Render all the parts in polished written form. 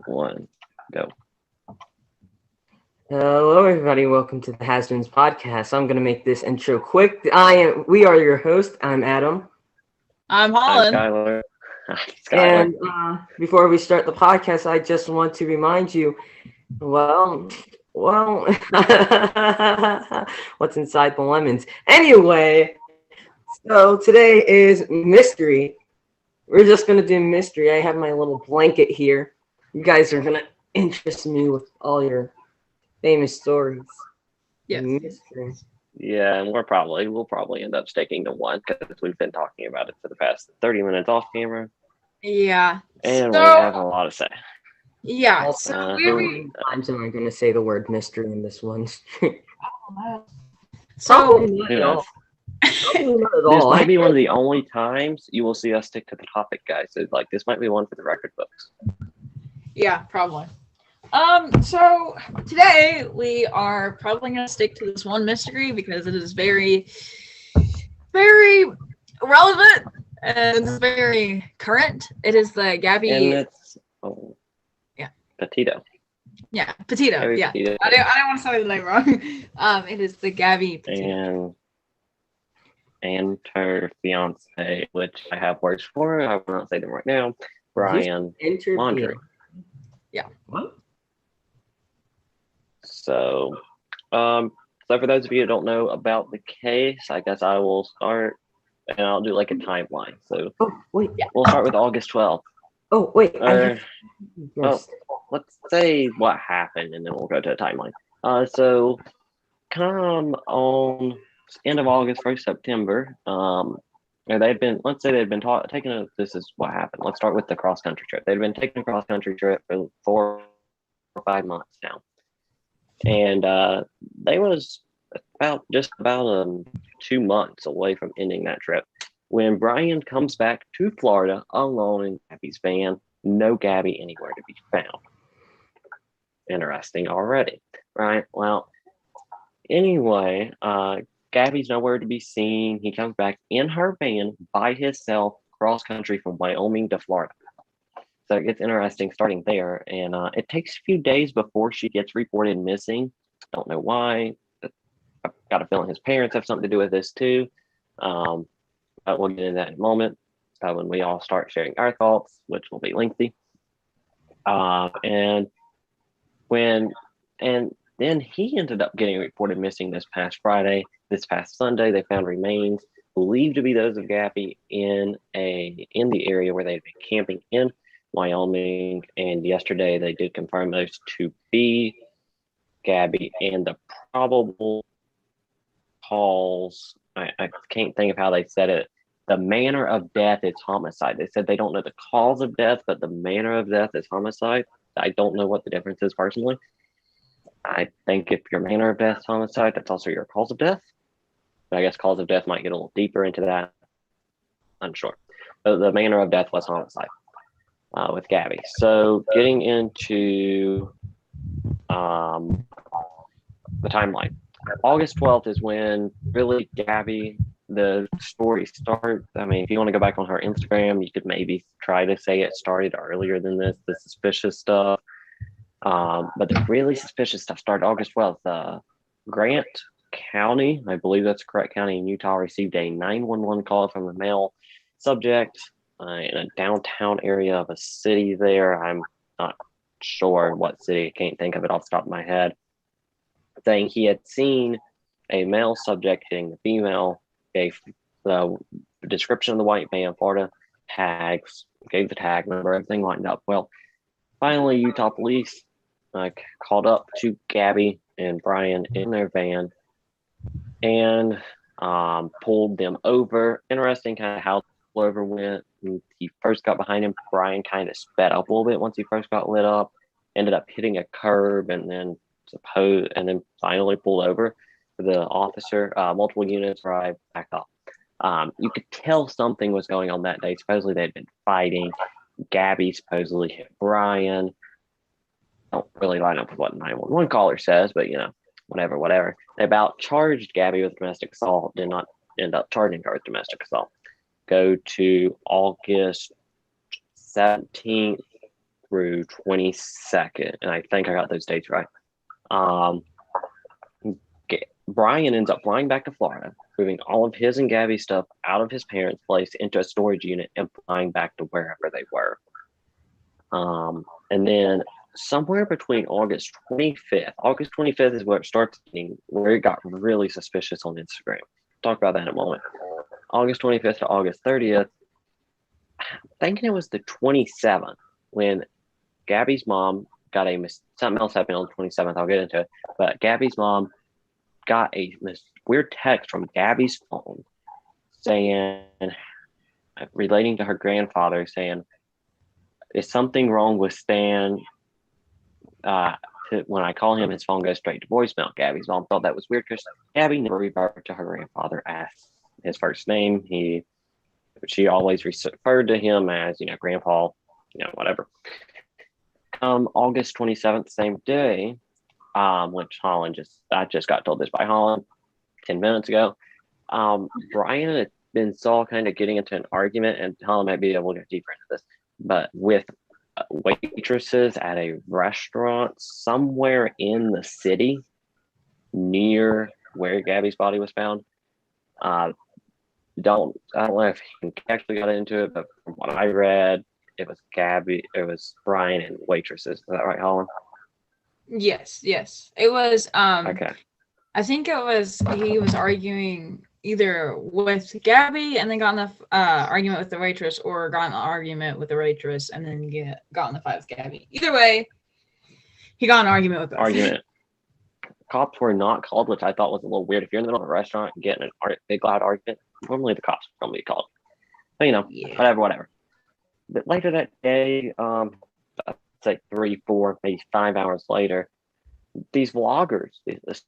One, go. Hello, everybody. Welcome to the Has-Beens podcast. I'm going to make this intro quick. We are your host. I'm Adam. I'm I'm Holland. Skylar. And before we start the podcast, I just want to remind you, well, what's inside the lemons? Anyway, so today is mystery. We're just going to do mystery. I have my little blanket here. You guys are going to interest me with all your famous stories. Yes. Mystery. Yeah, and we'll probably end up sticking to one because we've been talking about it for the past 30 minutes off camera, Yeah. and So- we have a lot to say. Yeah. Also, So how we many times am I going to say the word mystery in this one? so Probably not Who at knows? all. Probably not at This all. might be one of the only times you will see us stick to the topic, guys. So, this might be one for the record books. yeah, probably. So today we are probably gonna stick to this one mystery because it is very, very relevant and it's very current. It is the Gabby. And it's Yeah. Petito. Yeah, Petito. Gabby Yeah. Petito. I don't want to say the name wrong. It is the Gabby Petito. And her fiance, which I have words for. I will not say them right now. Brian Laundrie. Yeah. What? So for those of you who don't know about the case, I guess I will start and I'll do like a timeline. So Oh, wait. we'll start with August 12th. Oh, wait. Let's say what happened and then we'll go to a timeline. So come on end of August, 1st September, they'd been, let's say they'd been this is what happened. Let's start with the cross country trip. They'd been taking a cross country trip for 4 or 5 months now. And they was about 2 months away from ending that trip when Brian comes back to Florida alone in Gabby's van. No Gabby anywhere to be found. Interesting already, right? Well, anyway, Gabby's nowhere to be seen. He comes back in her van by himself, cross country from Wyoming to Florida. So it gets interesting starting there. And it takes a few days before she gets reported missing. Don't know why. I've got a feeling his parents have something to do with this too. But we'll get into that in a moment when we all start sharing our thoughts, which will be lengthy. And then he ended up getting reported missing this past Friday. This past Sunday, they found remains believed to be those of Gabby in the area where they'd been camping in Wyoming. And yesterday, they did confirm those to be Gabby. And the probable cause, I can't think of how they said it. The manner of death is homicide. They said they don't know the cause of death, but the manner of death is homicide. I don't know what the difference is personally. I think if your manner of death is homicide, that's also your cause of death. But I guess cause of death might get a little deeper into that. Unsure. But the manner of death was homicide with Gabby. So getting into the timeline. August 12th is when really Gabby, the story starts. I mean, if you want to go back on her Instagram, you could maybe try to say it started earlier than this, the suspicious stuff. But the really suspicious stuff started August 12th. Grant County, I believe that's the correct county in Utah, received a 911 call from a male subject in a downtown area of a city there. I'm not sure what city. I can't think of it off the top of my head. Saying he had seen a male subject hitting the female, gave the description of the white man, Florida tags, gave the tag number, everything lined up. Well, finally, Utah police called up to Gabby and Brian in their van and pulled them over. Interesting kind of how the over went. When he first got behind him, Brian kind of sped up a little bit once he first got lit up, ended up hitting a curb and then finally pulled over. The officer, multiple units arrived, back up. You could tell something was going on that day. Supposedly they'd been fighting. Gabby supposedly hit Brian. Don't really line up with what 911 caller says, but whatever. They about charged Gabby with domestic assault, did not end up charging her with domestic assault. Go to August 17th. through 22nd, and I think I got those dates right. Brian ends up flying back to Florida, moving all of his and Gabby's stuff out of his parents' place into a storage unit and flying back to wherever they were. And then somewhere between August 25th is where it starts getting, where it got really suspicious on Instagram. Talk about that in a moment. August 25th to August 30th, thinking it was the 27th when Gabby's mom got something else happened on the 27th. I'll get into it, but Gabby's mom got this weird text from Gabby's phone saying, relating to her grandfather, saying, "Is something wrong with Stan?" When I call him, his phone goes straight to voicemail. Gabby's mom thought that was weird because Gabby never referred to her grandfather as his first name. She always referred to him as, Grandpa, whatever. August 27th, same day, which I just got told this by Holland 10 minutes ago. Brian had been kind of getting into an argument, and Holland might be able to get deeper into this, but with waitresses at a restaurant somewhere in the city near where Gabby's body was found. I don't know if he actually got into it, but from what I read, it was Brian and waitresses. Is that right, Holland? Yes. It was Okay. I think it was he was arguing either with Gabby and then got in the argument with the waitress, or got in an argument with the waitress and then got in the fight with Gabby. Either way, he got in an argument with both. Argument. Cops were not called, which I thought was a little weird. If you're in the middle of a restaurant and getting a big loud argument, normally the cops are going to be called. But, whatever. But later that day, I'd say 3, 4, maybe 5 hours later, these vloggers, this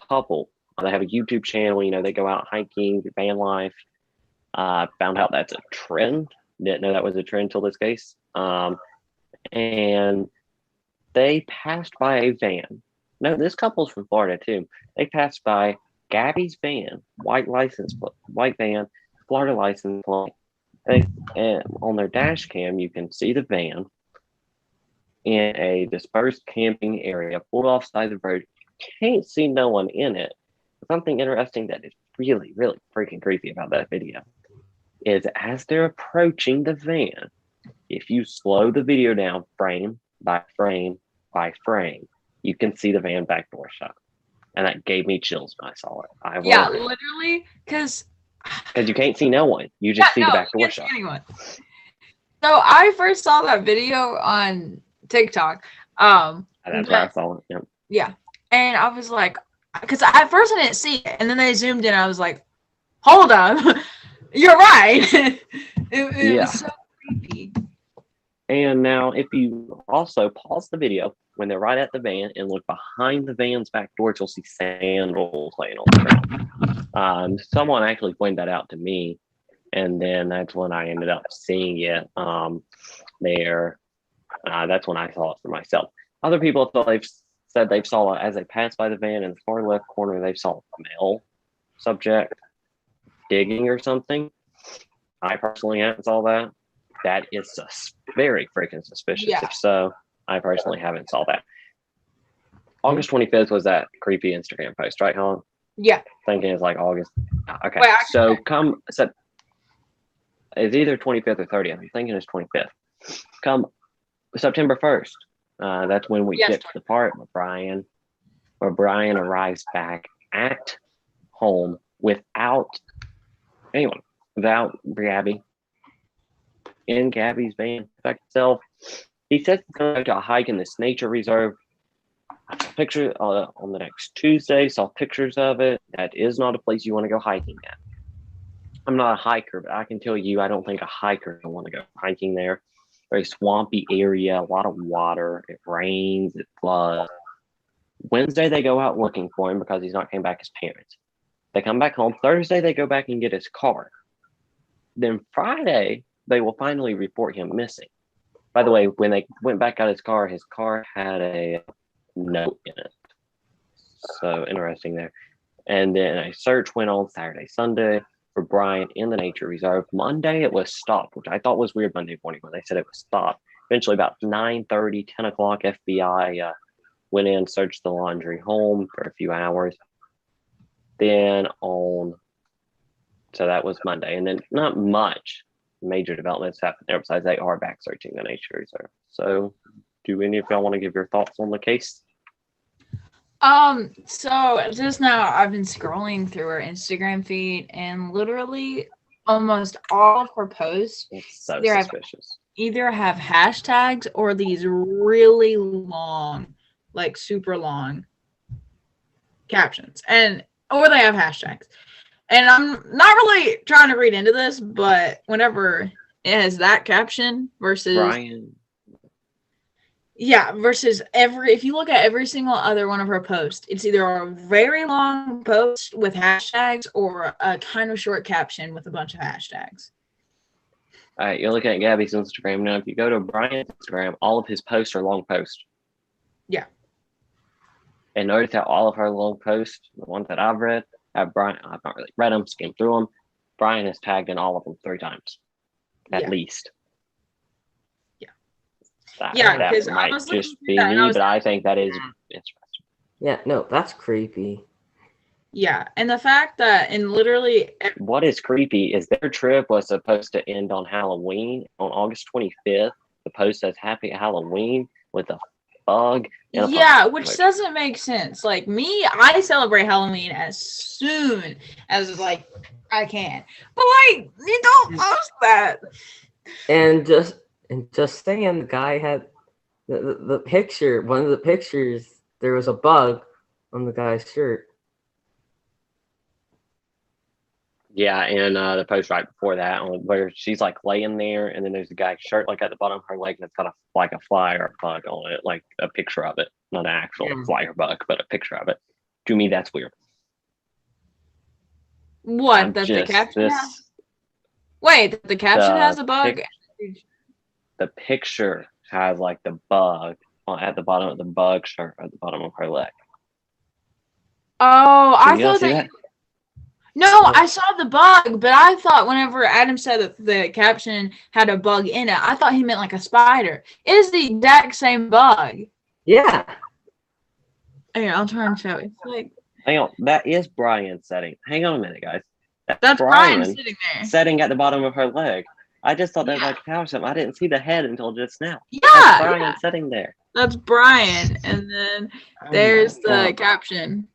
couple, they have a YouTube channel. They go out hiking, van life. Found out that's a trend. Didn't know that was a trend until this case. And they passed by a van. No, this couple's from Florida too. They passed by Gabby's van, white van, Florida license plate. And on their dash cam, you can see the van in a dispersed camping area, pulled off side of the road. You can't see no one in it. Something interesting that is really, really freaking creepy about that video is as they're approaching the van, if you slow the video down frame by frame by frame, you can see the van back door shut. And that gave me chills when I saw it. Literally, because you can't see no one. You just see the back door shut. So I first saw that video on TikTok. That's where I saw it. Yep. Yeah. And I was like, because at first I didn't see it, and then they zoomed in. I was like, hold up. You're right. it was so creepy. And now if you also pause the video when they're right at the van and look behind the van's back doors, you'll see sandals laying on the ground. Someone actually pointed that out to me, and then that's when I ended up seeing it there. That's when I saw it for myself. Other people said they saw it as they passed by the van in the far left corner. They saw a male subject digging or something. I personally haven't saw that. That is very freaking suspicious. Yeah. If so, I personally haven't saw that. August 25th was that creepy Instagram post, right, Helen? Yeah. Thinking it's like August. Okay. Wait, it's either 25th or 30th. I'm thinking it's 25th. Come September 1st. That's when we get to the part where Brian arrives back at home without anyone, without Gabby, in Gabby's van back itself. He says he's going to go to a hike in this nature reserve. Picture on the next Tuesday, saw pictures of it. That is not a place you want to go hiking at. I'm not a hiker, but I can tell you I don't think a hiker will want to go hiking there. Very swampy area, a lot of water. It rains, it floods. Wednesday, they go out looking for him because he's not came back as parents. They come back home. Thursday, they go back and get his car. Then Friday, they will finally report him missing. By the way, when they went back out his car had a note in it. So interesting there. And then a search went on Saturday, Sunday for Brian in the nature reserve. Monday, it was stopped, which I thought was weird Monday morning when they said it was stopped. Eventually, about 9:30, 10 o'clock, FBI went in, searched the laundry home for a few hours. Then so that was Monday. And then not much major developments happened there besides they are back searching the nature reserve. So do any of y'all want to give your thoughts on the case? So just now I've been scrolling through her Instagram feed, and literally almost all of her posts It's so either suspicious. have hashtags or these really long, like super long captions, or they have hashtags. And I'm not really trying to read into this, but whenever it has that caption versus Brian. Yeah, versus if you look at every single other one of her posts, it's either a very long post with hashtags or a kind of short caption with a bunch of hashtags. All right, you're looking at Gabby's Instagram now. If you go to Brian's Instagram, all of his posts are long posts. Yeah. And notice how all of her long posts, the ones that I've read, have Brian. I've not really read them, skimmed through them. Brian is tagged in all of them 3 times, at least. Yeah, because that might just be me, but I think that is interesting. Yeah, no, that's creepy. Yeah, and the fact that literally what is creepy is their trip was supposed to end on Halloween on August 25th. The post says "Happy Halloween" with a bug. Which doesn't make sense. Like me, I celebrate Halloween as soon as I can, but you don't post that. And just saying, the guy had the picture. One of the pictures, there was a bug on the guy's shirt. Yeah, and the post right before that, where she's laying there, and then there's a guy's shirt at the bottom of her leg, and it's got a fly or a bug on it, like a picture of it, not an actual fly or bug, but a picture of it. To me, that's weird. What? That the caption has? Wait, the caption has a bug? The picture has the bug at the bottom of the bug shirt at the bottom of her leg. Oh, I thought that. No, I saw the bug, but I thought whenever Adam said that the caption had a bug in it, I thought he meant a spider. It is the exact same bug. Yeah. Here, I'll try and show it. Hang on, that is Brian setting. Hang on a minute, guys. That's Brian sitting there. Setting at the bottom of her leg. I just thought that was a cow or something. I didn't see the head until just now. Yeah, that's Brian sitting there. That's Brian, and then there's the caption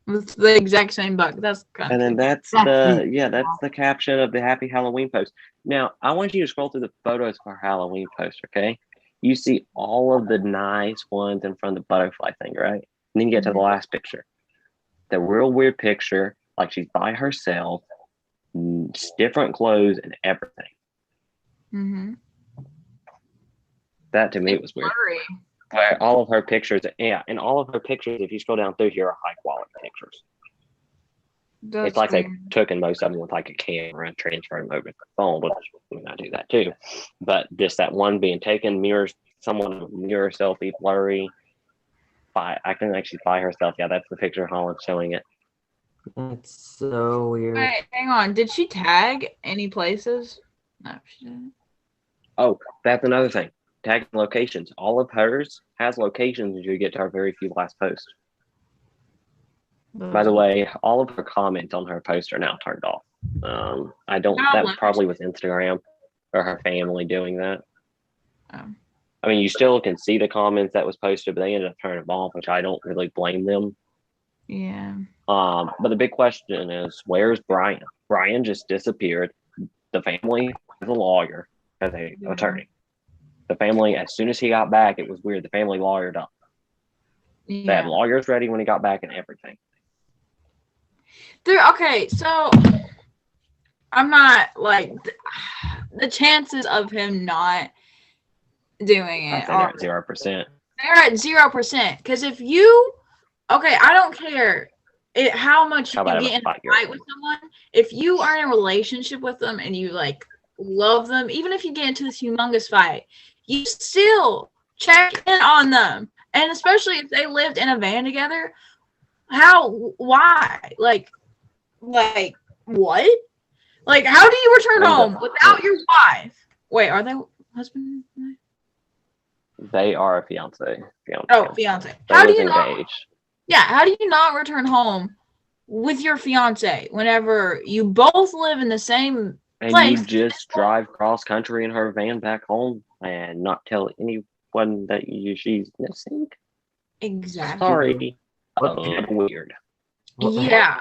with the exact same bug. That's kind and then that's the caption of the Happy Halloween post. Now I want you to scroll through the photos for Halloween post, okay? You see all of the nice ones in front of the butterfly thing, right? And then you get to the last picture, the real weird picture, she's by herself, different clothes and everything. Mm-hmm. That to me was weird. Where all of her pictures, and all of her pictures, if you scroll down through here, are high quality pictures. It's like they took in most of them with a camera and transferred them over to the phone, which I do that too. But just that one being taken, mirror selfie, blurry. I can actually by herself. Yeah, that's the picture Holland showing it. That's so weird. Wait, hang on. Did she tag any places? No, she didn't. Oh, that's another thing. Tagging locations. All of hers has locations as you get to her very few last posts. By the way, all of her comments on her post are now turned off. That probably was Instagram or her family doing that. I mean, you still can see the comments that was posted, but they ended up turning them off, which I don't really blame them. Yeah. But the big question is, where's Brian? Brian just disappeared. The family has a lawyer, as an attorney. The family, as soon as he got back, it was weird. The family lawyered up. Yeah. They had lawyers ready when he got back and everything. Okay, so I'm not the chances of him not doing it are at 0%. They're at 0%. Because if you, I don't care how much you get in a fight with someone. If you are in a relationship with them and you love them, even if you get into this humongous fight, you still check in on them. And especially if they lived in a van together, why? What? How do you return home without your wife? Wait, are they husband and wife? They are a fiance. Oh, fiance. They How do was you not? engaged. Yeah, how do you not return home with your fiance whenever you both live in the same And place? you just drive cross country in her van back home and not tell anyone that she's missing? Exactly. Sorry. What? Weird. What- Yeah.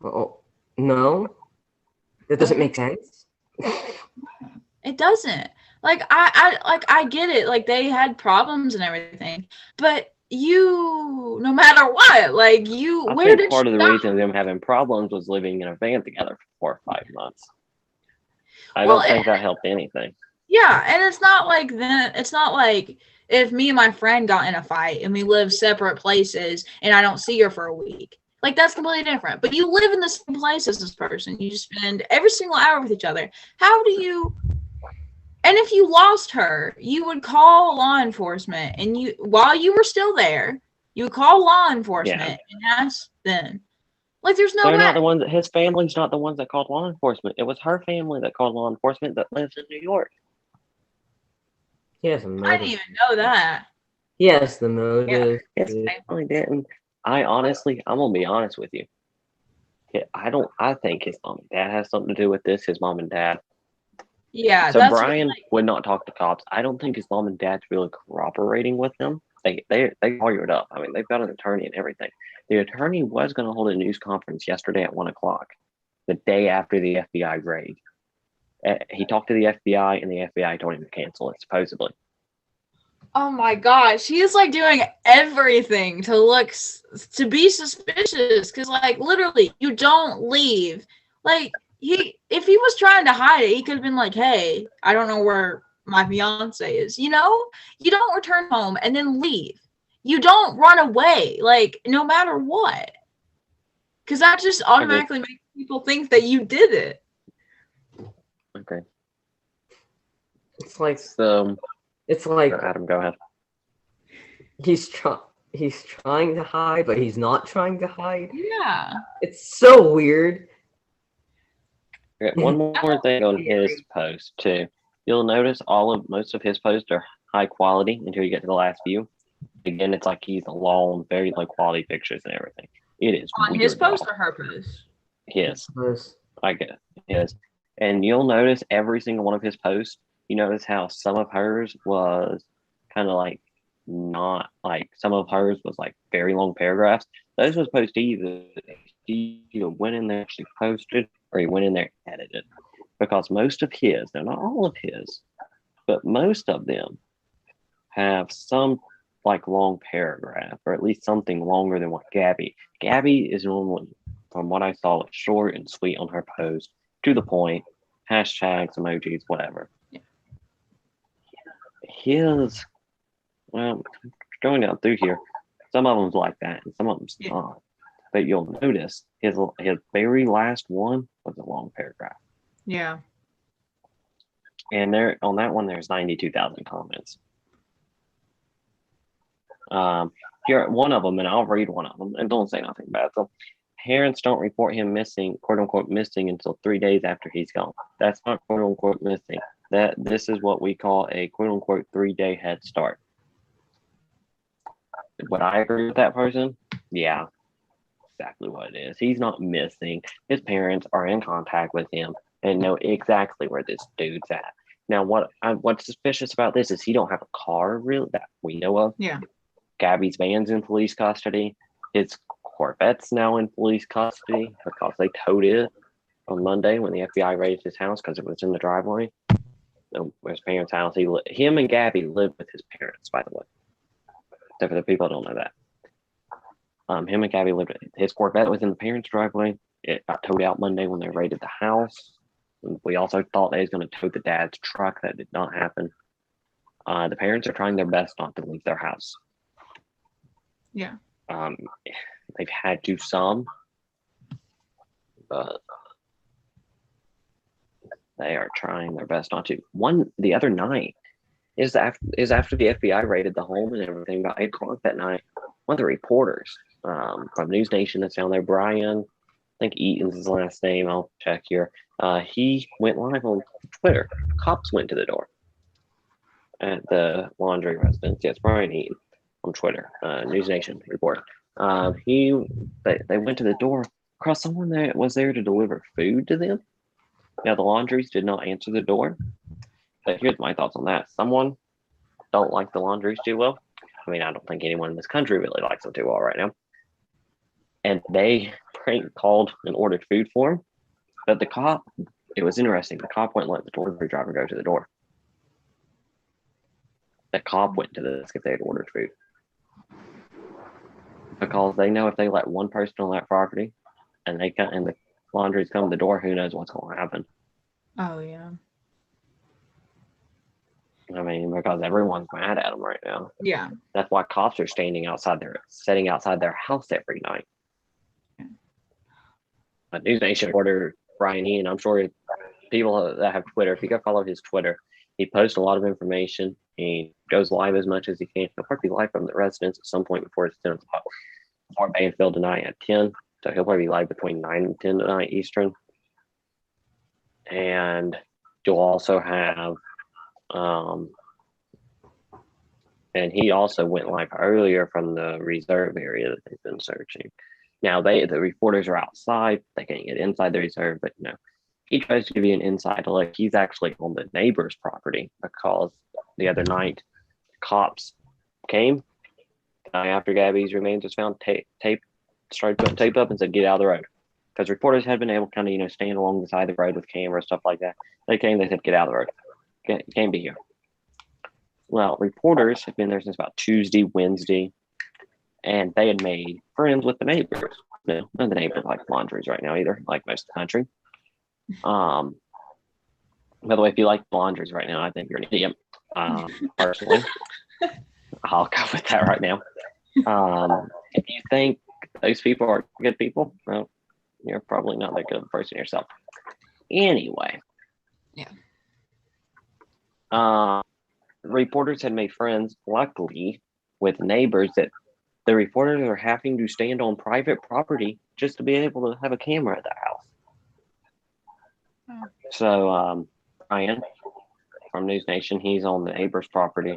Oh, no, that doesn't make sense. It doesn't. Like I get it. Like they had problems and everything, but you, no matter what, like you, I where think did part you of the go? reason them having problems was living in a van together for 4 or 5 months. I Well, don't think that helped anything. Yeah, and it's not like then. It's not like if me and my friend got in a fight and we live separate places and I don't see her for a week. Like that's completely different. But you live in the same place as this person. You spend every single hour with each other. How do you? And if you lost her, you would call law enforcement, and you, while you were still there, you would call law enforcement and ask them. Like, there's no They're way. not the ones. His family's not the ones that called law enforcement. It was her family that called law enforcement that lives in New York. He has a I didn't motive. even know that. Yes, the motive. His family didn't. I'm gonna be honest with you. I think his mom and dad has something to do with this. His mom and dad. Yeah, So that's Brian what, would not talk to cops. I don't think his mom and dad's really cooperating with them. They lawyered up. I mean, they've got an attorney and everything. The attorney was going to hold a news conference yesterday at 1:00, the day after the FBI raid. He talked to the FBI, and the FBI told him to cancel it, supposedly. oh my gosh, he is like doing everything to be suspicious, because like literally you don't leave. Like if he was trying to hide it, he could have been like, hey, I don't know where my fiance is. You don't return home and then leave. You don't run away, like no matter what, because that just automatically makes people think that you did it. Okay. It's like So Adam, go ahead. He's trying to hide, but he's not trying to hide. Yeah. It's so weird. Okay, one more thing on his post too. You'll notice most of his posts are high quality until you get to the last few. Again, it's like he's alone, very low quality pictures and everything. It is On weird his post though. or her post? His, I guess his, and you'll notice every single one of his posts. You notice how some of hers was kind of like not like some of hers was like very long paragraphs. Those was posted he either went in there actually posted or he went in there and edited, because most of his, they're not all of his, but most of them have some like long paragraph or at least something longer than what Gabby is normally, from what I saw, short and sweet on her post, to the point, hashtags, emojis, whatever. His, well, going down through here, some of them's like that and some of them's not. But you'll notice his very last one was a long paragraph. Yeah. And there on that one, there's 92,000 comments. Here, one of them, and I'll read one of them, and don't say nothing bad. So, parents don't report him missing, quote unquote, missing until 3 days after he's gone. That's not quote unquote missing. This is what we call a quote unquote 3-day head start. Would I agree with that person? Yeah, exactly what it is. He's not missing. His parents are in contact with him and know exactly where this dude's at. Now, what's suspicious about this is he don't have a car, really, that we know of. Yeah. Gabby's van's in police custody. His Corvette's now in police custody because they towed it on Monday when the FBI raided his house because it was in the driveway. His parents' house. Him and Gabby lived with his parents, by the way. So for the people who don't know that. Him and Gabby lived. His Corvette was in the parents' driveway. It got towed out Monday when they raided the house. We also thought they was going to tow the dad's truck. That did not happen. The parents are trying their best not to leave their house. Yeah. They've had to some, but they are trying their best not to. The other night is after the FBI raided the home and everything. About 8:00 that night, one of the reporters from News Nation that's down there, Brian, I think Eaton's his last name. I'll check here. He went live on Twitter. Cops went to the door. at the laundry residence. Yes, Brian Eaton on Twitter, News Nation report. They went to the door. Across someone that was there to deliver food to them. Now the laundries did not answer the door. But here's my thoughts on that. Someone don't like the laundries too well. I mean, I don't think anyone in this country really likes them too well right now. And they prank called and ordered food for him. But the cop, it was interesting. The cop wouldn't let the delivery driver go to the door. The cop went to the desk if they had ordered food. Because they know if they let one person on that property and the laundries come to the door, who knows what's going to happen. Oh, yeah. I mean, because everyone's mad at them right now. Yeah. That's why cops are sitting outside their house every night. A News Nation reporter, Brian Ian, I'm sure people that have Twitter, if you go follow his Twitter, he posts a lot of information. He goes live as much as he can. He'll probably be live from the residence at some point before it's 10 o'clock. Before Banfield tonight at 10. So he'll probably be live between 9 and 10 tonight Eastern. And you'll also have and he also went live earlier from the reserve area that they've been searching. Now the reporters are outside; they can't get inside the reserve. But he tries to give you an inside look. He's actually on the neighbor's property because the other night, cops came after Gabby's remains was found. Started putting tape up and said, "Get out of the road," because reporters had been able to kind of stand along the side of the road with cameras, stuff like that. They came. They said, "Get out of the road. You can't be here." Well, reporters have been there since about Tuesday, Wednesday, and they had made friends with the neighbors. None of the neighbors like laundries right now either, like most of the country. By the way, if you like laundries right now, I think you're an idiot. Personally, I'll go with that right now. If you think those people are good people, well, you're probably not that good of a person yourself. Anyway. Yeah. Reporters had made friends, luckily, with neighbors that the reporters are having to stand on private property just to be able to have a camera at their house. Oh. So, Brian from News Nation, he's on the neighbor's property.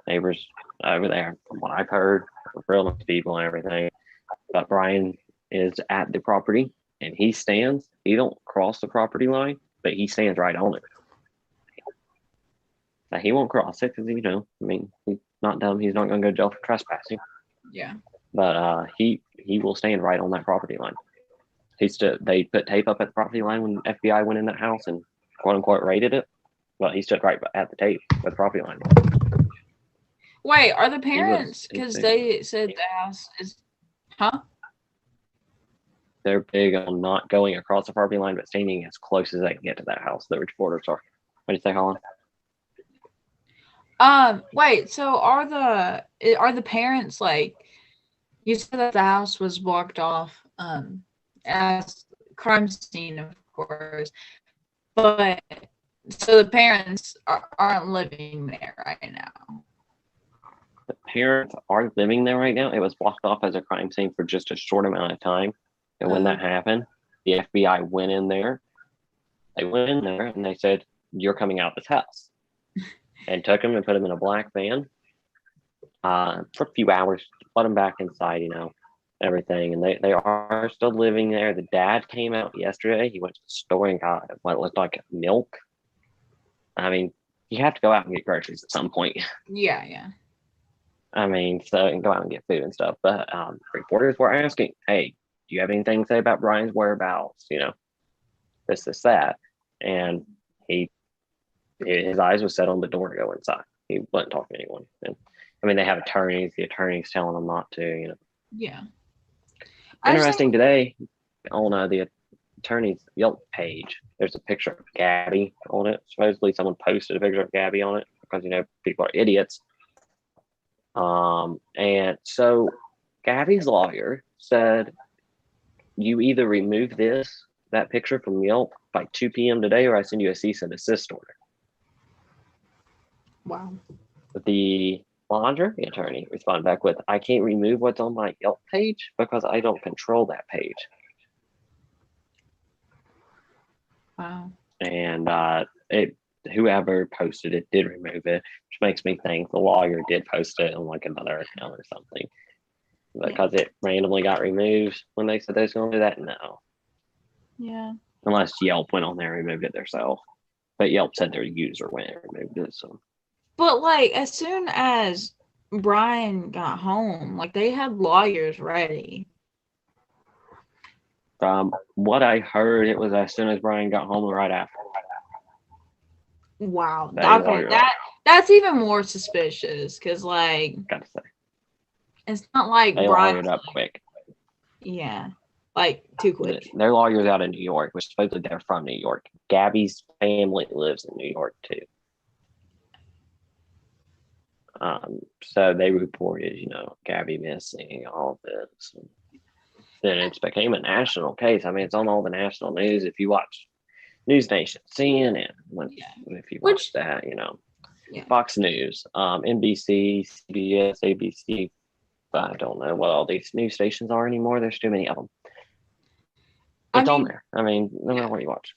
Neighbors over there, from what I've heard, real nice people and everything. But Brian is at the property and he stands. He don't cross the property line, but he stands right on it. Now, he won't cross it because he's not dumb. He's not going to go to jail for trespassing. Yeah. But he will stand right on that property line. They put tape up at the property line when FBI went in that house and quote unquote raided it. Well, he stood right at the tape with the property line. Wait, are the parents, because they said the house is, huh? They're big on not going across the property line, but standing as close as they can get to that house. The reporters are. What do you say, Holland? Wait, so are the parents, like, you said that the house was blocked off, as crime scene, of course, but so the parents aren't living there right now. The parents are living there right now. It was blocked off as a crime scene for just a short amount of time. And when that happened, the FBI went in there. They went in there and they said, "You're coming out of this house." And took him and put him in a black van for a few hours, put him back inside, everything. And they are still living there. The dad came out yesterday. He went to the store and got what looked like milk. I mean, you have to go out and get groceries at some point. Yeah. I mean, and go out and get food and stuff. But reporters were asking, "Hey, do you have anything to say about Brian's whereabouts? This, that." And his eyes was set on the door to go inside. He wasn't talking to anyone. And I mean, they have attorneys. The attorney's telling them not to. Yeah. Interesting today on the attorney's Yelp page. There's a picture of Gabby on it. Supposedly, someone posted a picture of Gabby on it because people are idiots. And so Gabby's lawyer said, "You either remove that picture from Yelp by 2 p.m. today, or I send you a cease and desist order." Wow. The laundry attorney responded back with, "I can't remove what's on my Yelp page because I don't control that page." Wow. And whoever posted it did remove it, which makes me think the lawyer did post it on like another account or something. Because it randomly got removed when they said they was going to do that? No. Yeah. Unless Yelp went on there and removed it themselves. But Yelp said their user went and removed it. So. But like as soon as Brian got home, like they had lawyers ready. From what I heard, it was as soon as Brian got home, right after. Wow. That Okay, that's even more suspicious because like gotta say, it's not like they Brian. lawyered up quick. Yeah, like too quick. Their lawyers out in New York, which supposedly they're from New York. Gabby's family lives in New York too. So they reported, Gabby missing, all this. Then it became a national case. I mean, it's on all the national news. If you watch News Nation, CNN, if you watch that, Fox News, NBC, CBS, ABC. I don't know what all these news stations are anymore. There's too many of them. It's on there. I mean, no matter what you watch.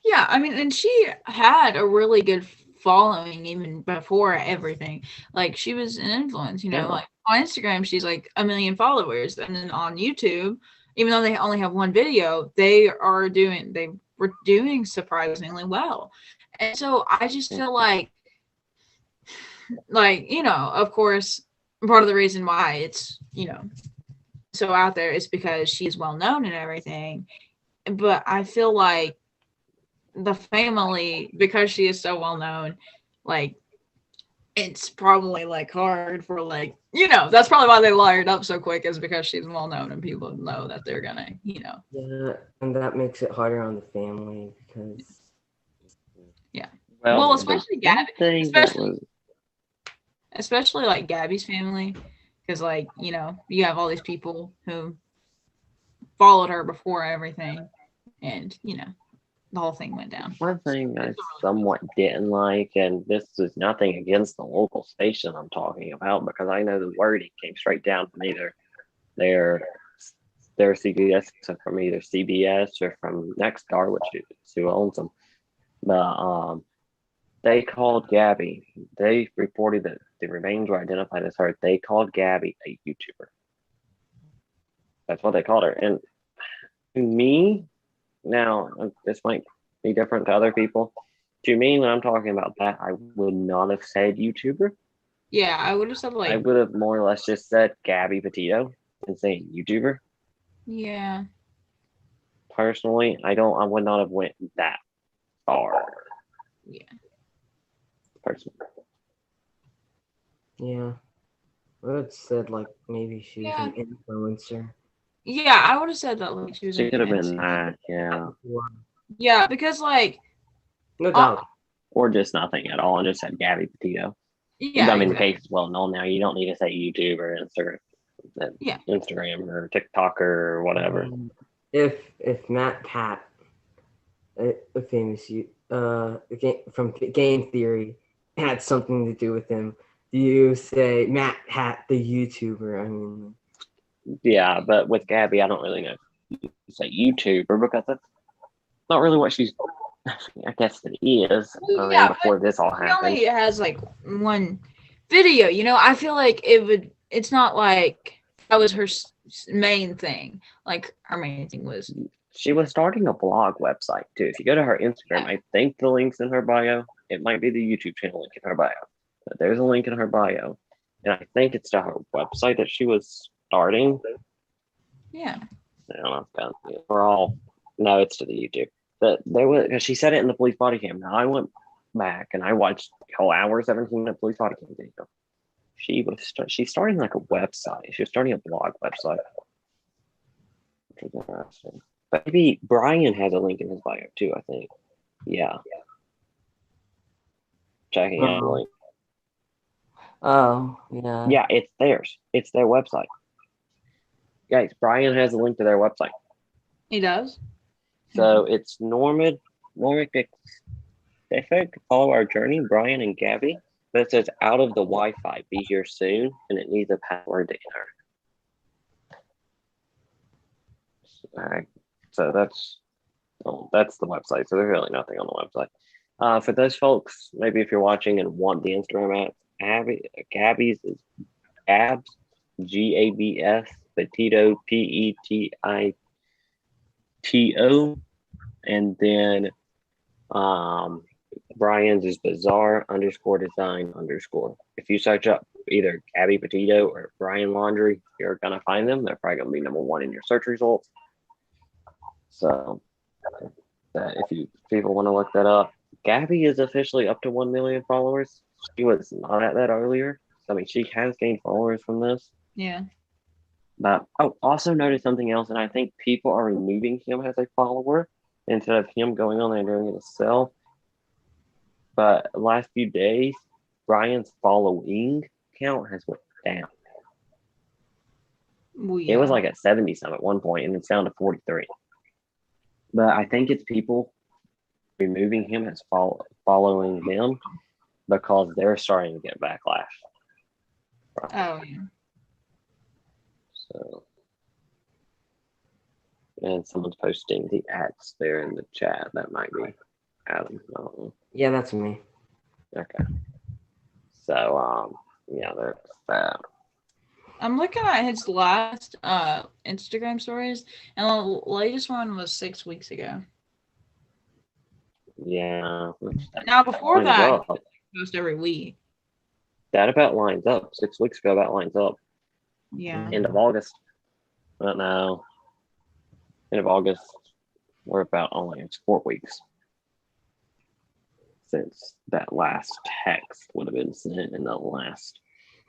Yeah, I mean, and she had a really good following even before everything. Like she was an influence, like on Instagram, she's like 1 million followers. And then on YouTube, even though they only have one video, they were doing surprisingly well. And so I just feel like, of course, part of the reason why it's, so out there is because she's well known and everything. But I feel like the family, because she is so well known, like it's probably like hard for that's probably why they lawyered up so quick, is because she's well known and people know that they're gonna Yeah, and that makes it harder on the family because well especially Gabby, especially like Gabby's family, because you have all these people who followed her before everything, and the whole thing went down. One thing I somewhat didn't like, and this is nothing against the local station I'm talking about, because I know the wording came straight down from either their CBS from either CBS or from Nexstar, which is who owns them. But they called Gabby. They reported that the remains were identified as her. They called Gabby a YouTuber. That's what they called her. And to me, now, this might be different to other people. To me, when I'm talking about that, I would not have said YouTuber. Yeah, I would have said I would have more or less just said Gabby Petito and saying YouTuber. Yeah. Personally, I would not have went that far. Yeah. Personally. Yeah. I would have said maybe she was an influencer. Yeah, I would have said that she could have been that, yeah. Yeah, because no doubt. Or just nothing at all and just said Gabby Petito. Yeah. I mean, the case is well known now. You don't need to say YouTube or Instagram or TikTok or whatever. If Matt Pat, a famous from Game Theory, had something to do with him, do you say Matt Pat the YouTuber? I mean, yeah, but with Gabby, I don't really know. You say YouTuber because that's not really what she's. I guess it is. Before this all happened, she only has one video. I feel like it's not like that was her main thing. Like her main thing was she was starting a blog website too. If you go to her Instagram, I think the link's in her bio. It might be the YouTube channel link in her bio, but there's a link in her bio, and I think it's to her website that she was starting. Yeah. I don't know. We're all no, it's to the YouTube. But there was, because she said it in the police body cam. Now I went back and I watched the whole hour 17-minute police body cam video. She's starting like a website. She was starting a blog website, which is interesting. But maybe Brian has a link in his bio too. I think. Yeah. Checking out the link. Oh yeah. Yeah, it's theirs. It's their website. Guys, Brian has a link to their website. He does. So it's Normic Specific. Follow our journey, Brian and Gabby. But it says out of the Wi-Fi, be here soon, and it needs a password to enter. So that's the website. So there's really nothing on the website. For those folks, maybe if you're watching and want the Instagram at Gabby's is Gabs, Gabs, Petito, Petito, and then Brian's is bizarre _design _. If you search up either Gabby Petito or Brian Laundry, you're gonna find them. They're probably gonna be #1 in your search results. So if you people want to look that up, Gabby is officially up to 1 million followers. She was not at that earlier. So, I mean, she has gained followers from this. Yeah. But also noticed something else, and I think people are removing him as a follower instead of him going on there and doing it himself. But last few days, Brian's following count has went down. Well, yeah. It was like at 70 some at one point, and it's down to 43. But I think it's people removing him as following them because they're starting to get backlash. Oh, yeah. So, and someone's posting the ads there in the chat. That might be Adam. I don't know. Yeah, that's me. Okay. So, yeah, there's that. I'm looking at his last Instagram stories, and the latest one was 6 weeks ago. Yeah. Now, before that, up. post every week. That about lines up. 6 weeks ago, that lines up. Yeah. End of August. But now, end of August, we're about only it's 4 weeks since that last text would have been sent in the last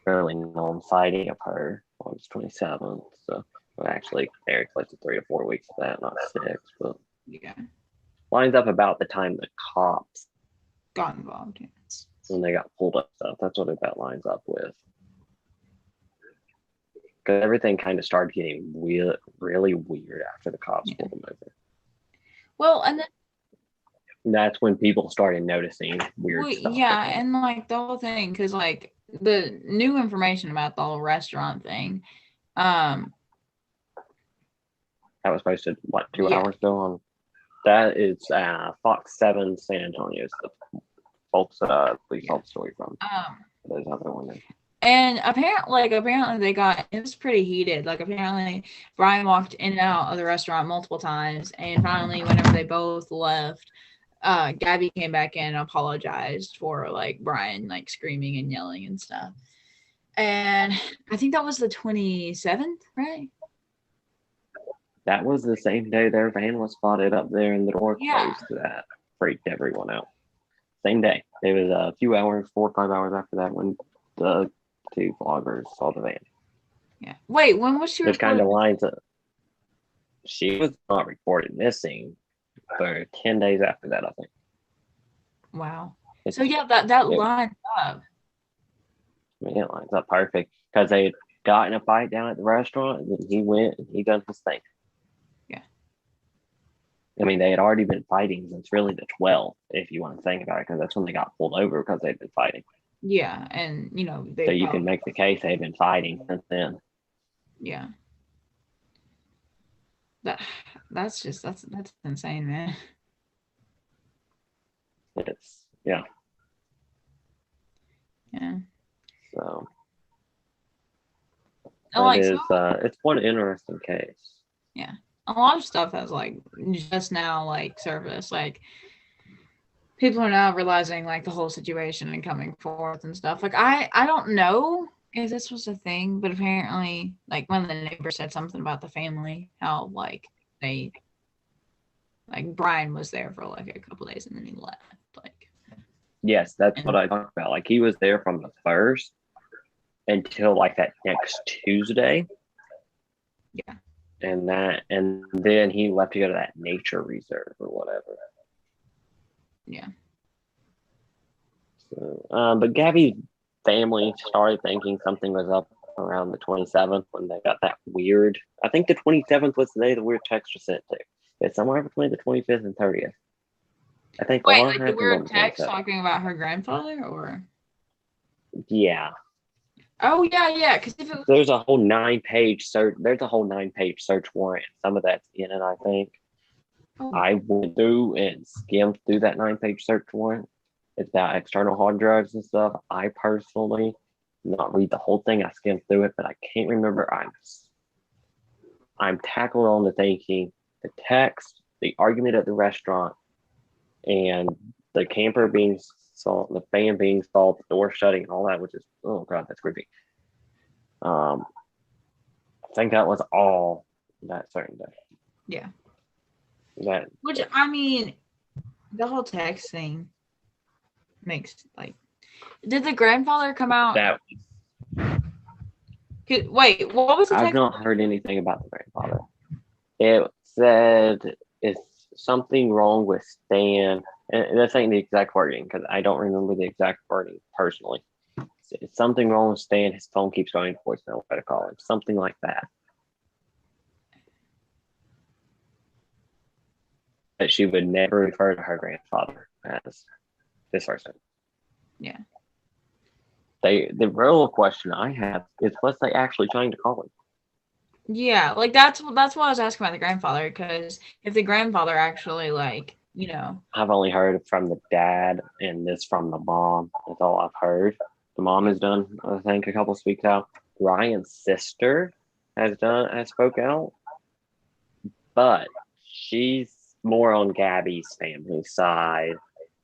early known fighting of her, August 27th. So, well, actually, very close to 3 or 4 weeks of that, not 6, but Yeah. lines up about the time the cops Got involved. Yes. when they got pulled up stuff. That's what that lines up with. Because everything kind of started getting weird, really weird after the cops pulled them over. Well, and then That's when people started noticing weird stuff. yeah, and like the whole thing, because like the new information about the whole restaurant thing, That was posted, what, 2 Yeah. hours ago on? That is Fox 7 San Antonio. The folks police told the story from. There's other one. And apparently they got, it was pretty heated. Like apparently Brian walked in and out of the restaurant multiple times, and finally whenever they both left, Gabby came back in and apologized for like Brian like screaming and yelling and stuff. And I think that was the 27th, right? That was the same day their van was spotted up there in the door Yeah. closed. That freaked everyone out. Same day. It was a few hours, 4 or 5 hours after that when the 2 vloggers saw the van. Yeah. Wait, when was she It kind of reported? lines up. She was not reported missing for 10 days after that, I think. Wow. It's- So yeah, that it- lined up. I mean, it lines up perfect because they had got in a fight down at the restaurant, and then he went and he done his thing. Yeah. I mean, they had already been fighting since really the 12th, if you want to think about it, because that's when they got pulled over because they'd been fighting. Yeah, and you know they. So you can make the case they've been fighting since then. Yeah. That's insane, man. It's yeah. Yeah. So And like it's one interesting case. a lot of stuff has like just now like surfaced. Like people are now realizing like the whole situation and coming forth and stuff. Like I don't know if this was a thing, but apparently like one of the neighbors said something about the family, how like they like Brian was there for like a couple days and then he left. Like Yes, that's what I talked about. Like he was there from the first until like that next Tuesday. Yeah. And then he left to go to that nature reserve or whatever. Yeah. So, but Gabby's family started thinking something was up around the 27th when they got that weird. I think the 27th was the day the weird text was sent to. It's somewhere between the 25th and 30th. I think. Wait, like the weird text talking about her grandfather, or? Yeah. Oh yeah. Because if it was... there's a whole 9-page search. There's a whole 9-page search warrant. Some of that's in it, I think. I went through and skimmed through that 9-page search warrant. It's about external hard drives and stuff. I personally not read the whole thing. I skimmed through it, but I can't remember. I'm tackled on to thinking the text, the argument at the restaurant, and the camper being sold, the fan being sold, the door shutting, all that, which is, oh god, that's creepy. I think that was all that certain day. Yeah. That, Which, I mean, the whole text thing makes, like, did the grandfather come out? Wait, what was the text? I've not heard anything about the grandfather. It said it's something wrong with Stan. And that's ain't the exact wording because I don't remember the exact wording personally. It's something wrong with Stan. His phone keeps going to voicemail. Better call him. Something like that. But she would never refer to her grandfather as this person. Yeah. The real question I have is what's they actually trying to call him? Yeah, like that's what I was asking about the grandfather, because if the grandfather actually, like, you know, I've only heard from the dad and this from the mom. That's all I've heard. The mom has done, I think, a couple speaks out. Ryan's sister has spoke out, but she's more on Gabby's family side,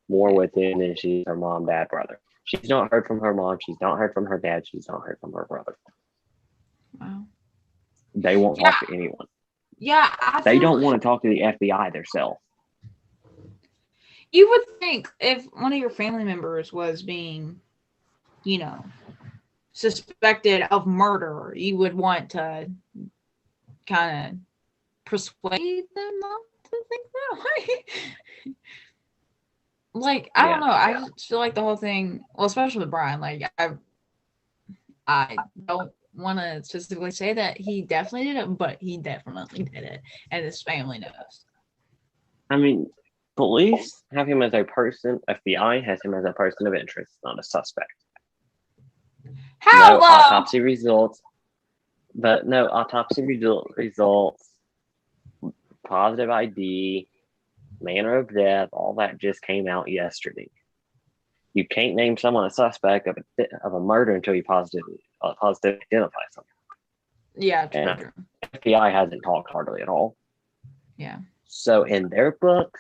more within than she's her mom, dad, brother. She's not heard from her mom. She's not heard from her dad. She's not heard from her brother. wow. They won't talk to anyone. Yeah, they don't want to talk to the FBI themselves. You would think if one of your family members was being, you know, suspected of murder, you would want to kind of persuade them not to think that way. Like, I don't know. I just feel like the whole thing, well, especially with Brian, like, I don't want to specifically say that he definitely did it, but he definitely did it, and his family knows. I mean, police have him as a person. FBI has him as a person of interest, not a suspect. How no autopsy results, but no autopsy results, positive ID, manner of death, all that just came out yesterday. You can't name someone a suspect of a murder until you positively identify someone. Yeah, true. FBI hasn't talked hardly at all. Yeah. So in their books,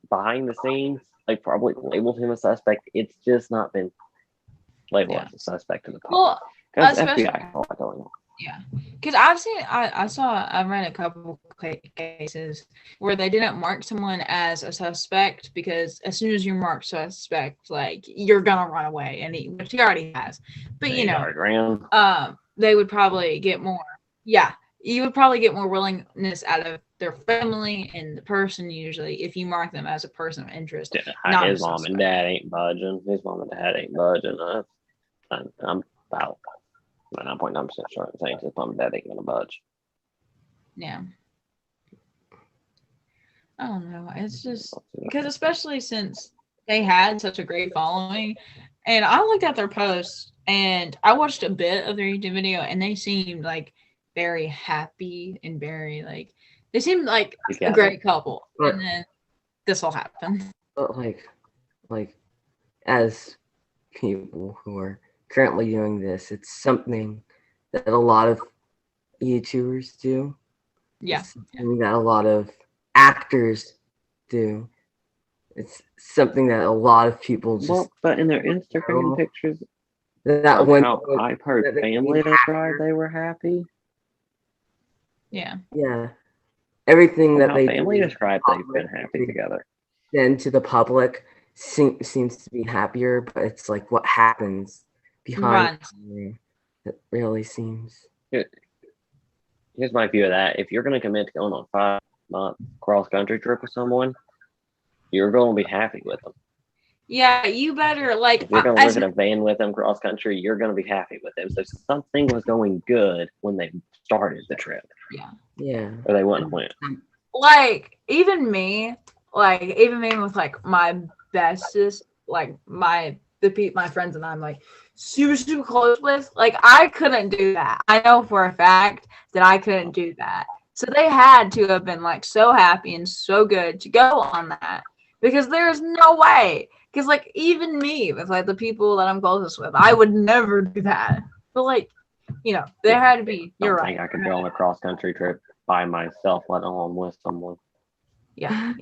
behind the scenes, they probably labeled him a suspect. It's just not been labeled as a suspect in the public. Because FBI has a lot going on. Yeah, because I've read a couple cases where they didn't mark someone as a suspect because as soon as you mark suspect, like, you're gonna run away, and which he already has. But you know, they would probably get more. Yeah, you would probably get more willingness out of their family and the person usually if you mark them as a person of interest. Not his mom and dad ain't budging. His mom and dad ain't budging. I'm about 99.9% sure I'm saying his mom and dad ain't gonna budge. Yeah. I don't know. It's just because, especially since they had such a great following, and I looked at their posts and I watched a bit of their YouTube video, and they seemed like very happy and very like they seemed like a great couple. And then this will happen. But like as people who are currently doing this, it's something that a lot of YouTubers do. Yeah. It's something that a lot of actors do. It's something that a lot of people just. But in their Instagram pictures, that when I've heard family describe they were happy. Yeah. Yeah. Everything that they family described they've been happy together. Then to the public seems to be happier, but it's like what happens behind it really seems. Here's my view of that. If you're going to commit to going on a 5-month cross-country trip with someone, you're going to be happy with them. Yeah, you better, like... If you're going to live in a van with them cross-country, you're going to be happy with them. So something was going good when they started the trip. Yeah. Yeah. Or they wouldn't have went. Like, even me with, like, my bestest, like, my friends and I'm, like, super close with, like, I couldn't do that. I know for a fact that I couldn't do that. So they had to have been like so happy and so good to go on that because there's no way. Because like even me with like the people that I'm closest with, I would never do that. But like, there had to be. I You're don't right. think I could go on a cross country trip by myself, let alone with someone. Yeah.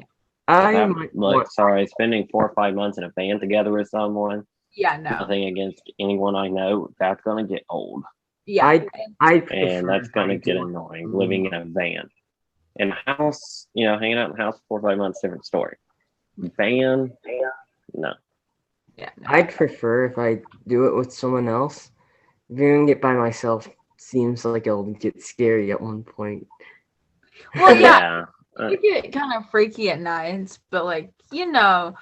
Spending 4 or 5 months in a van together with someone. Yeah. No. Nothing against anyone I know. That's gonna get old. Yeah. And that's gonna get annoying. Living in a van, in a house, hanging out in the house for 4 or 5 months, different story. Van, no. Yeah. No. I'd prefer if I do it with someone else. Doing it by myself seems like it'll get scary at one point. Well, yeah. You get kind of freaky at nights, but like because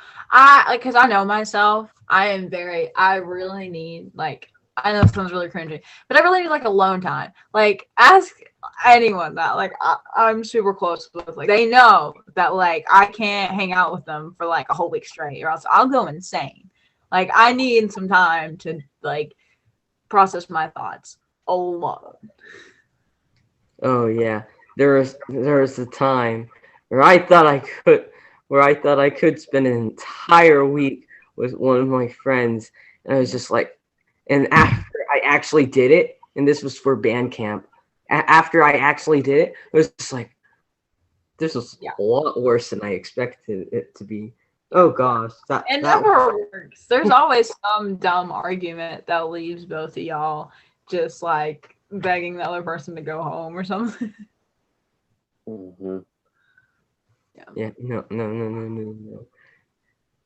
I know myself, I really need like I know it sounds really cringy, but I really need like alone time. Like ask anyone that like I'm super close with, like they know that like I can't hang out with them for like a whole week straight, or else I'll go insane. Like I need some time to like process my thoughts alone. Oh yeah, there was a time where I thought I could spend an entire week with one of my friends, and I was just like, and after I actually did it, and this was for band camp, after I actually did it, it was just like, this was a lot worse than I expected it to be. Oh gosh, it never works. There's always some dumb argument that leaves both of y'all just like begging the other person to go home or something. Mm-hmm. Yeah, no.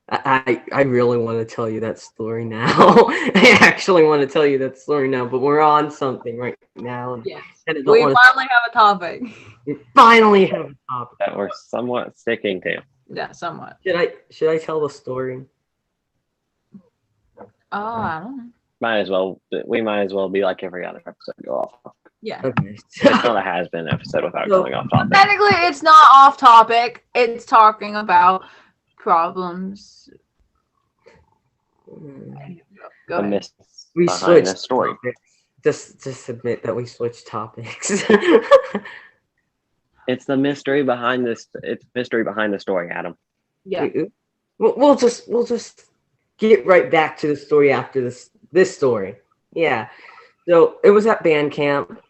I really want to tell you that story now. I actually want to tell you that story now, but we're on something right now. Yeah. We finally have a topic. We finally have a topic that we're somewhat sticking to. Yeah, somewhat. Should I tell the story? Oh, I don't know. We might as well be like every other episode, go off. Yeah. Okay. It's not a has-been episode without going off topic. Technically, it's not off topic. It's talking about problems. Go ahead. We switched the story. Just admit that we switched topics. It's the mystery behind this. It's mystery behind the story, Adam. Yeah. We'll just get right back to the story after this story. Yeah. So it was at band camp,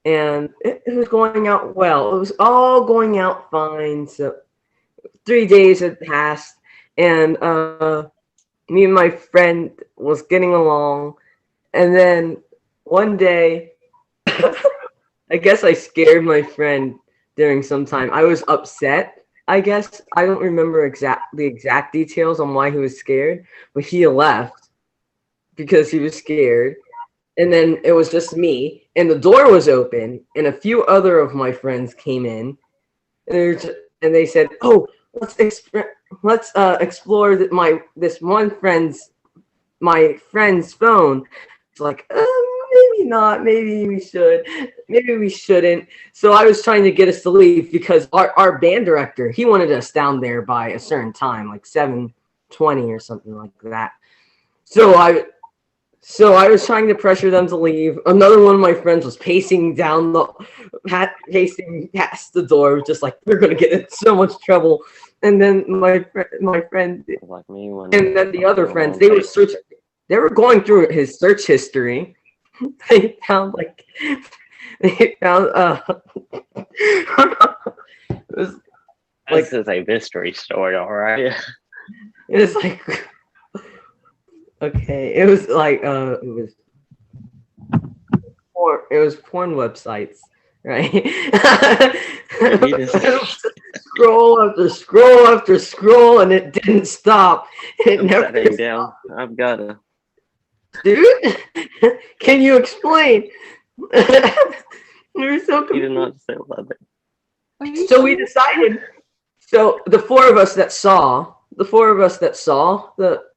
and it was going out well. It was all going out fine. So 3 days had passed, and me and my friend was getting along, and then one day, I guess I scared my friend during some time. I was upset, I guess. I don't remember the exact details on why he was scared, but he left because he was scared. And then it was just me, and the door was open, and a few other of my friends came in, and they said, "Oh, let's explore my friend's phone." It's like, maybe not. Maybe we should. Maybe we shouldn't. So I was trying to get us to leave because our band director, he wanted us down there by a certain time, like 7:20 or something like that. So I was trying to pressure them to leave. Another one of my friends was pacing past the door, just like, we're gonna get in so much trouble. And then my friend, like me, and then the other friends, they were going through his search history. They found it was like, this is a mystery story, all right. It was like, okay, it was like it was porn websites, right? Scroll after scroll after scroll, and it didn't stop. It never stopped. Down. I've got to. Dude, can you explain? You're so confused. You did not say that. So we decided. So the four of us that saw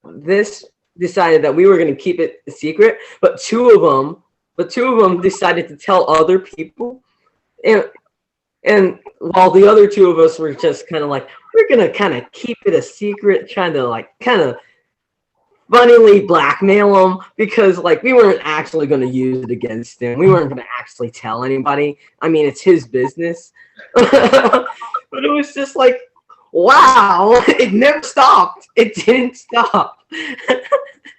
this decided that we were going to keep it a secret, but two of them decided to tell other people, and while the other two of us were just kind of like, we're going to kind of keep it a secret, trying to like kind of funnily blackmail him because like we weren't actually going to use it against him. We weren't going to actually tell anybody. I mean, it's his business. But it was just like, wow, it never stopped. It didn't stop.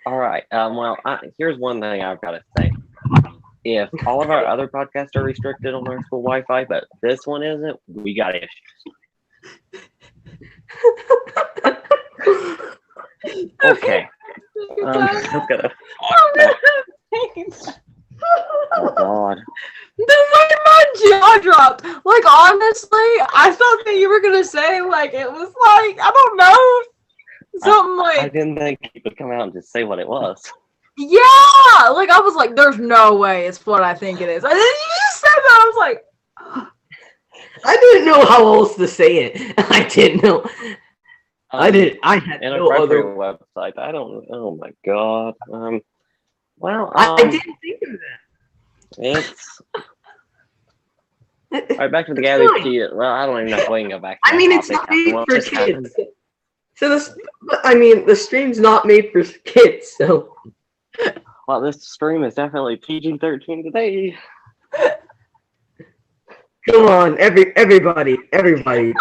All right. Well, here's one thing I've got to say. If all of our other podcasts are restricted on our school Wi-Fi, but this one isn't, we got issues. Okay. I'm gonna. Oh God. The way my jaw dropped. Like, honestly, I thought that you were gonna say, like, it was like, I don't know, something I like, didn't think he would come out and just say what it was. yeah, like, I was like, there's no way it's what I think it is. And then you just said that, I was like, I didn't know how else to say it. I didn't know. I had no other. Website. I don't. Oh my God. Well. I didn't think of that. It's. All right, back to the Gabby P. Well, I don't even know if we can go back. To I mean, it's not made for kids. So the stream's not made for kids. So. Well, this stream is definitely PG-13 today. Come on, everybody. I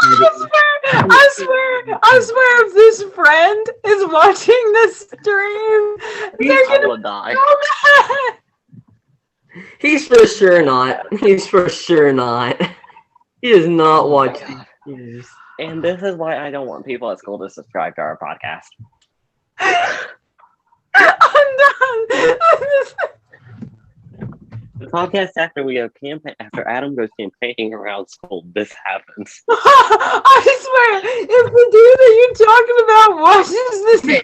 swear, if this friend is watching this stream, they're gonna die. He's for sure not. He is not watching. And this is why I don't want people at school to subscribe to our podcast. I'm done. The podcast after after Adam goes campaigning around school, this happens. I swear, if the dude that you're talking about watches this,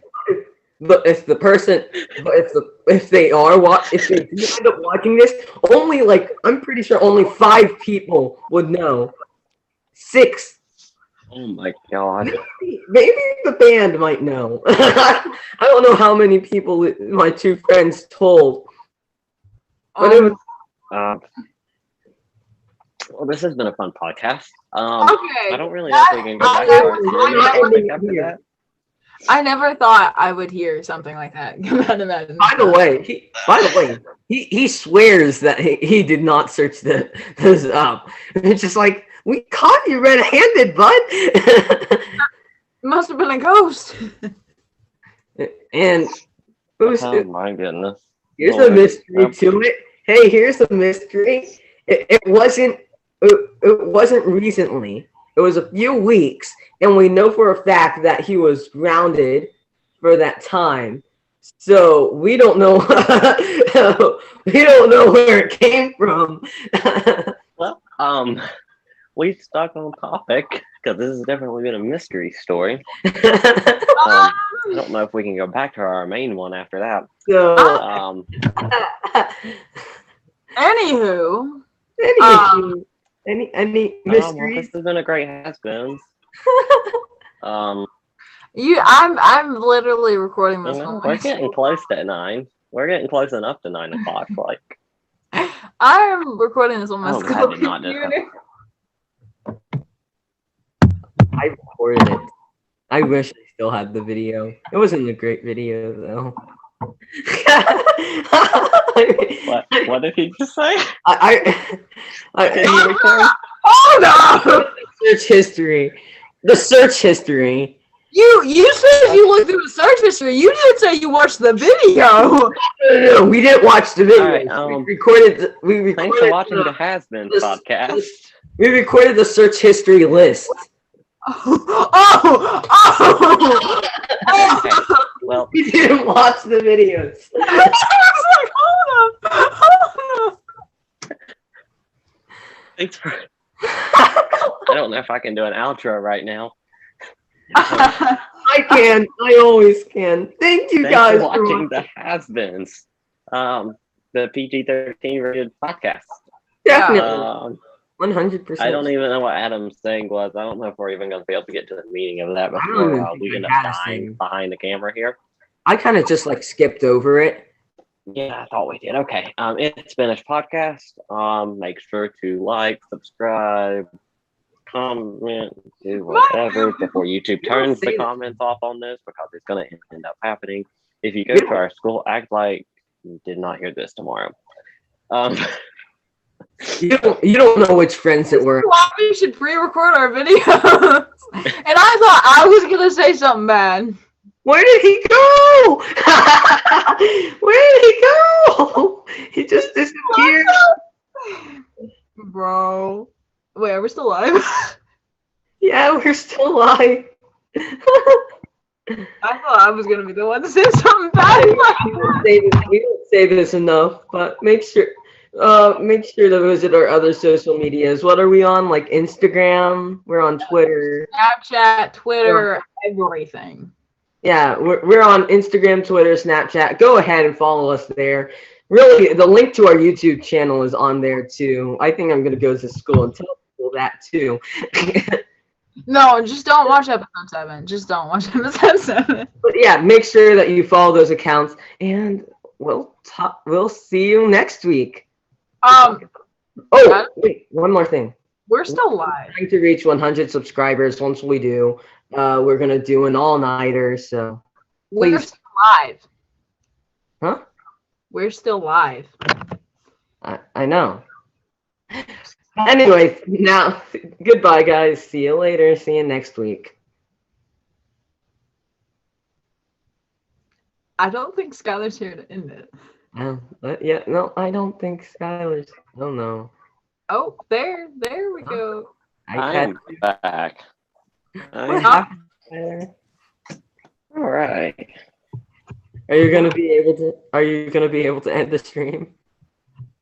but if they end up watching this, only I'm pretty sure only 5 people would know. 6. Oh my God. Maybe the band might know. I don't know how many people my 2 friends told. But it was. Well, this has been a fun podcast. okay. I don't really know if we can go back to our topic after that. I never thought I would hear something like that come out of that. By the way, he swears that he did not search this up. It's just like, we caught you red-handed, bud. It must have been a ghost. And oh my goodness. Here's a mystery to it. Hey, here's a mystery. It wasn't recently. It was a few weeks, and we know for a fact that he was grounded for that time. So we don't know. We don't know where it came from. Well, we stuck on topic because this has definitely been a mystery story. I don't know if we can go back to our main one after that. So, Anywho, any well, mysteries? this has been a great has-beens. I'm literally recording this one. We're getting close to 9. We're getting close enough to 9 o'clock. Like, I'm recording this on my school computer. I recorded it. I wish I still had the video. It wasn't a great video though. what did he just say? Oh no! Search history. The search history. You said you looked through the search history. You didn't say you watched the video. No, we didn't watch the video. Right, we recorded. Thanks for watching the Has-Beens podcast. We recorded the search history list. Oh! Okay, well, we didn't watch the videos. I was like, hold up. Thanks for. I don't know if I can do an outro right now. I can. I always can. Thank you guys for watching the Has-Beens, the PG-13 rated podcast. Definitely. 100%. I don't even know what Adam's saying was. I don't know if we're even going to be able to get to the meaning of that before we end up dying behind the camera here. I kind of just skipped over it. Yeah, I thought we did. Okay. It's Finished Podcast. Make sure to like, subscribe, comment, do whatever before YouTube turns the comments off on this because it's going to end up happening. If you go to our school, act like you did not hear this tomorrow. You don't know which friends it were. Why we should pre-record our videos. And I thought I was gonna say something bad. Where did he go? Where did he go? He just disappeared. Bro. Wait, are we still live? Yeah, we're still alive. I thought I was gonna be the one to say something bad. We don't say this enough, but make sure to visit our other social medias. What are we on? Like Instagram? We're on Twitter. Snapchat, Twitter, everything. Yeah, we're on Instagram, Twitter, Snapchat. Go ahead and follow us there. Really, the link to our YouTube channel is on there too. I think I'm gonna go to school and tell people that too. No, just don't watch episode 7. Just don't watch episode 7. But yeah, make sure that you follow those accounts, and we'll see you next week. Oh, wait, one more thing. We're still live. We're trying to reach 100 subscribers. Once we do, we're gonna do an all-nighter. So we're please. still live. Huh? We're still live. I know. Anyway, now goodbye, guys. See you later. See you next week. I don't think Skylar's here to end it. Yeah, no, I don't think Skylar's. I don't know. Oh, there we go. I'm back. What happened, Skylar? All right. Are you gonna be able to end the stream?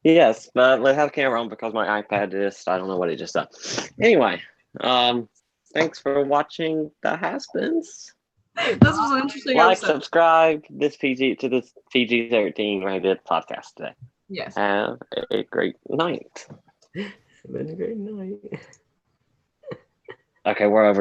Yes, but let's have a camera on because my iPad I don't know what it just done. Anyway, thanks for watching the Has-Beens. This was an interesting Like, episode. subscribe to this PG-13 rated podcast today. Yes. Have a great night. It's been a great night. Okay, we're over.